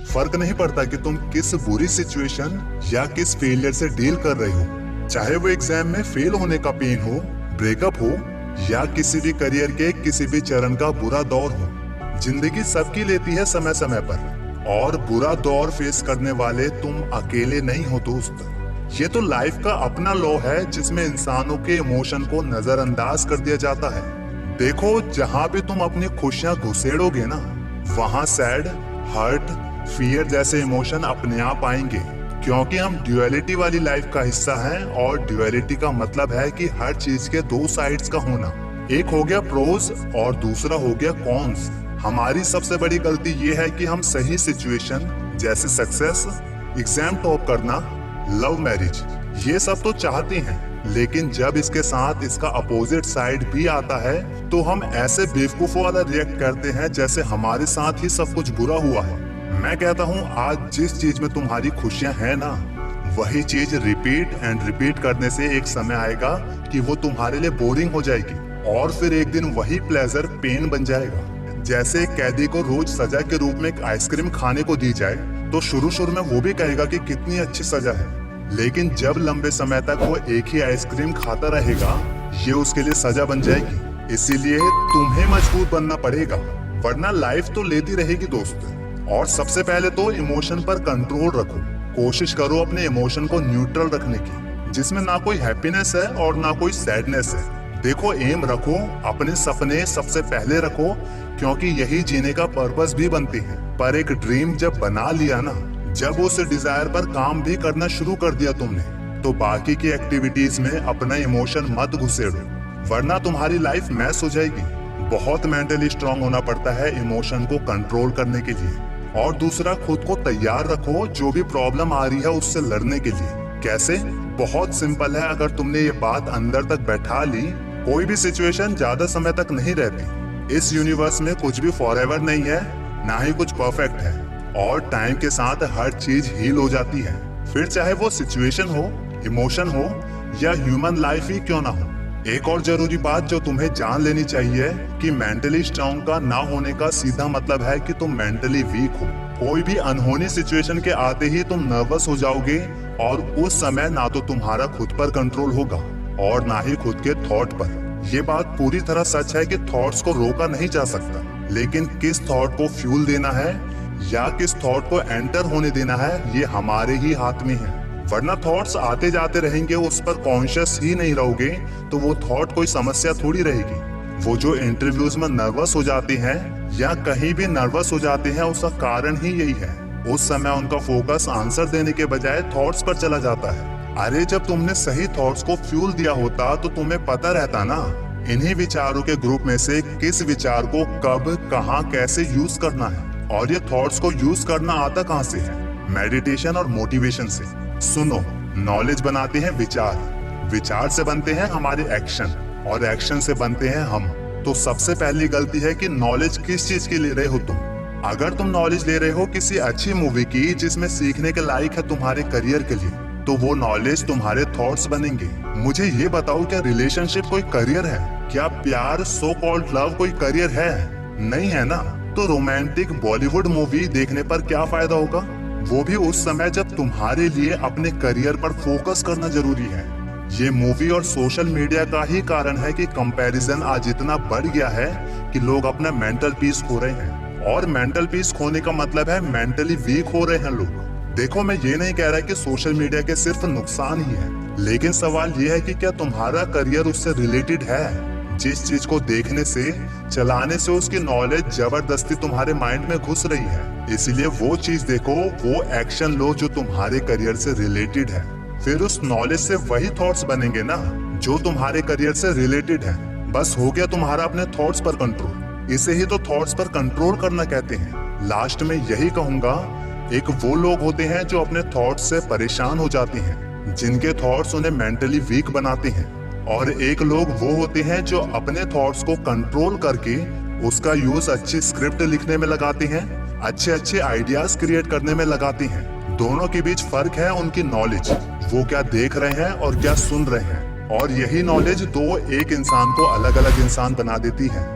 फर्क नहीं पड़ता कि तुम किस बुरी सिचुएशन या किस फेलियर से डील कर रहे हो, चाहे वो एग्जाम में फेल होने का पेन हो, ब्रेकअप हो या किसी भी करियर के किसी भी चरण का बुरा दौर हो। जिंदगी सबकी लेती है समय समय पर, और बुरा दौर फेस करने वाले तुम अकेले नहीं हो दोस्त। ये तो लाइफ का अपना लॉ है जिसमें इंसानों के इमोशन को नजरअंदाज कर दिया जाता है। देखो, जहाँ भी तुम अपनी खुशियां घुसेड़ोगे ना, वहाँ सैड, हर्ट, फियर जैसे इमोशन अपने आप आएंगे, क्योंकि हम ड्यूअलिटी वाली लाइफ का हिस्सा हैं। और ड्यूअलिटी का मतलब है कि हर चीज के दो साइड्स का होना। एक हो गया प्रोज और दूसरा हो गया कॉन्स। हमारी सबसे बड़ी गलती ये है कि हम सही सिचुएशन जैसे सक्सेस, एग्जाम टॉप करना, लव मैरिज, ये सब तो चाहते हैं, लेकिन जब इसके साथ इसका अपोजिट साइड भी आता है तो हम ऐसे बेवकूफों वाला रिएक्ट करते हैं जैसे हमारे साथ ही सब कुछ बुरा हुआ है। मैं कहता हूँ, आज जिस चीज में तुम्हारी खुशियां हैं ना, वही चीज रिपीट एंड रिपीट करने से एक समय आएगा कि वो तुम्हारे लिए बोरिंग हो जाएगी, और फिर एक दिन वही प्लेजर पेन बन जाएगा। जैसे एक कैदी को रोज सजा के रूप में एक आइसक्रीम खाने को दी जाए तो शुरू में वो भी कहेगा कि कितनी अच्छी सजा है, लेकिन जब लंबे समय तक वो एक ही आइसक्रीम खाता रहेगा, ये उसके लिए सजा बन जाएगी। इसीलिए तुम्हें मजबूत बनना पड़ेगा, वरना लाइफ तो लेती रहेगी दोस्त। और सबसे पहले तो इमोशन पर कंट्रोल रखो। कोशिश करो अपने इमोशन को न्यूट्रल रखने की, जिसमें ना कोई हैप्पीनेस है और ना कोई सैडनेस है। देखो, एम रखो, अपने सपने सबसे पहले रखो, क्योंकि यही जीने का पर्पस भी बनती है। पर एक ड्रीम जब बना लिया ना, जब उस डिजायर पर काम भी करना शुरू कर दिया तुमने, तो बाकी की एक्टिविटीज में अपना इमोशन मत घुसेड़ो, वरना तुम्हारी लाइफ मैस हो जाएगी। बहुत मेंटली स्ट्रांग होना पड़ता है इमोशन को कंट्रोल करने के लिए। और दूसरा, खुद को तैयार रखो जो भी प्रॉब्लम आ रही है उससे लड़ने के लिए। कैसे? बहुत सिंपल है। अगर तुमने ये बात अंदर तक बैठा ली, कोई भी सिचुएशन ज्यादा समय तक नहीं रहती। इस यूनिवर्स में कुछ भी फॉरएवर नहीं है, ना ही कुछ परफेक्ट है, और टाइम के साथ हर चीज हील हो जाती है। फिर चाहे वो सिचुएशन हो, इमोशन हो या ह्यूमन लाइफ ही क्यों ना हो। एक और जरूरी बात जो तुम्हें जान लेनी चाहिए कि मेंटली स्ट्रांग का ना होने का सीधा मतलब है कि तुम मेंटली वीक हो। कोई भी अनहोनी सिचुएशन के आते ही तुम नर्वस हो जाओगे, और उस समय ना तो तुम्हारा खुद पर कंट्रोल होगा और ना ही खुद के थॉट पर। ये बात पूरी तरह सच है कि थॉट्स को रोका नहीं जा सकता, लेकिन किस थॉट को फ्यूल देना है या किस थॉट को एंटर होने देना है, ये हमारे ही हाथ में है। वरना थॉट्स आते जाते रहेंगे, उस पर कॉन्शियस ही नहीं रहोगे तो वो थॉट कोई समस्या थोड़ी रहेगी। वो जो इंटरव्यूज में नर्वस हो जाते हैं या कहीं भी नर्वस हो जाते हैं, उसका कारण ही यही है। उस समय उनका फोकस आंसर देने के बजाय थॉट्स पर चला जाता है। अरे, जब तुमने सही थॉट्स को फ्यूल दिया होता तो तुम्हें पता रहता ना, इन्हीं विचारों के ग्रुप में से किस विचार को कब, कहाँ, कैसे यूज करना है। और ये थॉट्स को यूज करना आता कहाँ से है? मेडिटेशन और मोटिवेशन से। सुनो, नॉलेज बनाते हैं विचार, विचार से बनते हैं हमारे एक्शन, और एक्शन से बनते हैं हम। तो सबसे पहली गलती है कि नॉलेज किस चीज की ले रहे हो तुम। अगर तुम नॉलेज ले रहे हो किसी अच्छी मूवी की जिसमें सीखने के लायक है तुम्हारे करियर के लिए, तो वो नॉलेज तुम्हारे थॉट्स बनेंगे। मुझे ये बताओ, क्या रिलेशनशिप कोई करियर है? क्या प्यार, सो कॉल्ड लव, कोई करियर है? नहीं है ना। तो रोमांटिक बॉलीवुड मूवी देखने पर क्या फायदा होगा? वो भी उस समय जब तुम्हारे लिए अपने करियर पर फोकस करना जरूरी है। ये मूवी और सोशल मीडिया का ही कारण है कि कंपैरिजन आज इतना बढ़ गया है कि लोग अपना मेंटल पीस खो रहे हैं। और मेंटल पीस खोने का मतलब है मेंटली वीक हो रहे हैं लोग। देखो, मैं ये नहीं कह रहा कि सोशल मीडिया के सिर्फ नुकसान ही है, लेकिन सवाल ये है कि क्या तुम्हारा करियर उससे रिलेटेड है? जिस चीज को देखने से, चलाने से उसकी नॉलेज जबरदस्ती तुम्हारे माइंड में घुस रही है। इसीलिए वो चीज देखो, वो एक्शन लो जो तुम्हारे करियर से रिलेटेड है। फिर उस नॉलेज से वही थॉट्स बनेंगे ना जो तुम्हारे करियर से रिलेटेड है। बस हो गया तुम्हारा अपने थॉट्स पर कंट्रोल। इसे ही तो थॉट्स पर कंट्रोल करना कहते हैं। लास्ट में यही कहूंगा, एक वो लोग होते हैं जो अपने थॉट्स से परेशान हो जाते हैं, जिनके थॉट्स उन्हें मेंटली वीक बनाते हैं। और एक लोग वो होते हैं जो अपने थॉट्स को कंट्रोल करके उसका यूज अच्छी स्क्रिप्ट लिखने में लगाते हैं, अच्छे अच्छे आइडियाज क्रिएट करने में लगाते हैं। दोनों के बीच फर्क है उनकी नॉलेज, वो क्या देख रहे हैं और क्या सुन रहे हैं। और यही नॉलेज एक इंसान को अलग अलग इंसान बना देती है।